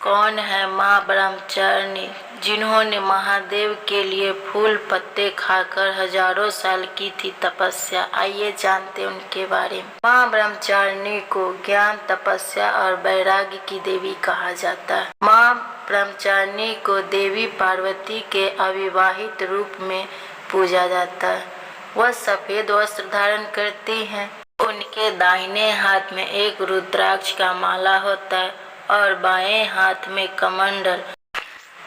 कौन है माँ ब्रह्मचारिणी जिन्होंने महादेव के लिए फूल पत्ते खाकर हजारों साल की थी तपस्या। आइए जानते हैं उनके बारे में। माँ ब्रह्मचारिणी को ज्ञान, तपस्या और वैराग्य की देवी कहा जाता है। माँ ब्रह्मचारिणी को देवी पार्वती के अविवाहित रूप में पूजा जाता है। वह सफेद वस्त्र धारण करती हैं। उनके दाहिने हाथ में एक रुद्राक्ष का माला होता है और बाएं हाथ में कमंडल।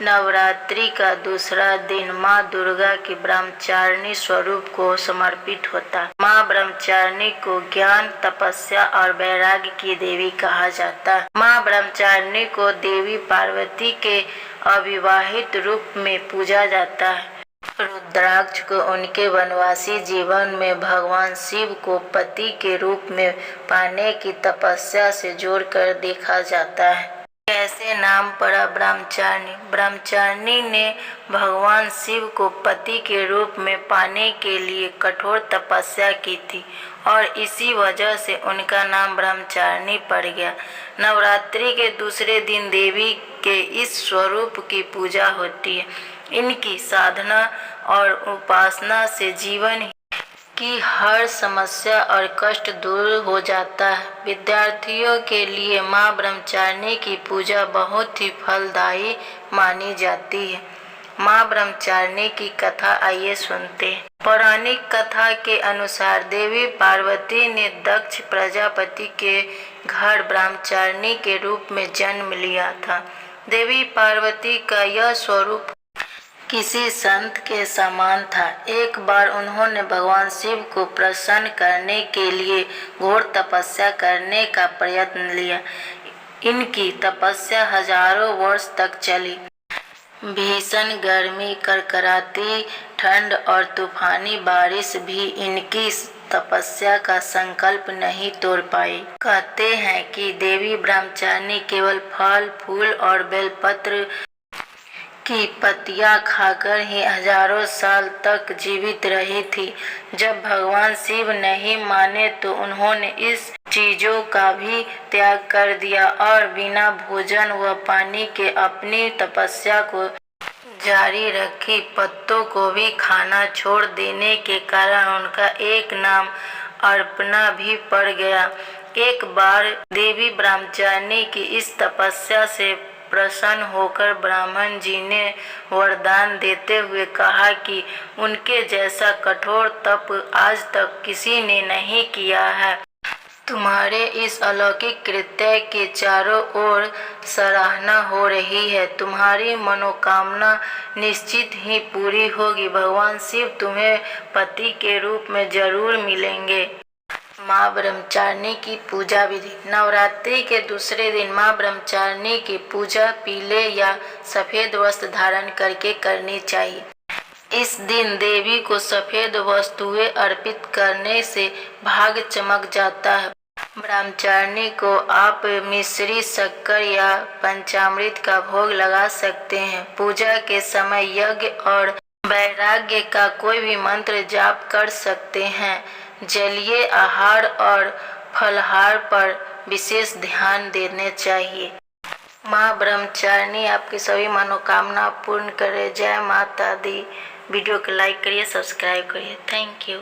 नवरात्रि का दूसरा दिन माँ दुर्गा की ब्रह्मचारिणी स्वरूप को समर्पित होता है। माँ ब्रह्मचारिणी को ज्ञान, तपस्या और वैराग्य की देवी कहा जाता है। माँ ब्रह्मचारिणी को देवी पार्वती के अविवाहित रूप में पूजा जाता है। रुद्राक्ष को उनके वनवासी जीवन में भगवान शिव को पति के रूप में पाने की तपस्या से जोड़कर देखा जाता है। कैसे नाम पड़ा ब्रह्मचारिणी? ब्रह्मचारिणी ने भगवान शिव को पति के रूप में पाने के लिए कठोर तपस्या की थी और इसी वजह से उनका नाम ब्रह्मचारिणी पड़ गया। नवरात्रि के दूसरे दिन देवी के इस स्वरूप की पूजा होती है। इनकी साधना और उपासना से जीवन की हर समस्या और कष्ट दूर हो जाता है। विद्यार्थियों के लिए माँ ब्रह्मचारिणी की पूजा बहुत ही फलदायी मानी जाती है। माँ ब्रह्मचारिणी की कथा आइए सुनते हैं। पौराणिक कथा के अनुसार देवी पार्वती ने दक्ष प्रजापति के घर ब्रह्मचारिणी के रूप में जन्म लिया था। देवी पार्वती का यह स्वरूप किसी संत के समान था। एक बार उन्होंने भगवान शिव को प्रसन्न करने के लिए घोर तपस्या करने का प्रयत्न लिया। इनकी तपस्या हजारों वर्ष तक चली। भीषण गर्मी, करकराती ठंड और तूफानी बारिश भी इनकी तपस्या का संकल्प नहीं तोड़ पाई। कहते हैं कि देवी ब्रह्मचारिणी केवल फल, फूल और बेलपत्र की पत्तियां खाकर ही हजारों साल तक जीवित रही थी। जब भगवान शिव नहीं माने तो उन्होंने इस चीजों का भी त्याग कर दिया और बिना भोजन व पानी के अपनी तपस्या को जारी रखी। पत्तों को भी खाना छोड़ देने के कारण उनका एक नाम अर्पणा भी पड़ गया। एक बार देवी ब्रह्मचारिणी की इस तपस्या से प्रसन्न होकर ब्राह्मण जी ने वरदान देते हुए कहा कि उनके जैसा कठोर तप आज तक किसी ने नहीं किया है। तुम्हारे इस अलौकिक कृत्य के चारों ओर सराहना हो रही है। तुम्हारी मनोकामना निश्चित ही पूरी होगी। भगवान शिव तुम्हें पति के रूप में जरूर मिलेंगे। माँ ब्रह्मचारिणी की पूजा विधि। नवरात्रि के दूसरे दिन माँ ब्रह्मचारिणी की पूजा पीले या सफेद वस्त्र धारण करके करनी चाहिए। इस दिन देवी को सफेद वस्तुएं अर्पित करने से भाग्य चमक जाता है। ब्रह्मचारिणी को आप मिश्री, शक्कर या पंचामृत का भोग लगा सकते हैं। पूजा के समय यज्ञ और वैराग्य का कोई भी मंत्र जाप कर सकते हैं। जलीय आहार और फलाहार पर विशेष ध्यान देने चाहिए। माँ ब्रह्मचारिणी आपकी सभी मनोकामना पूर्ण करे। जय माता दी। वीडियो को लाइक करिए, सब्सक्राइब करिए। Thank you.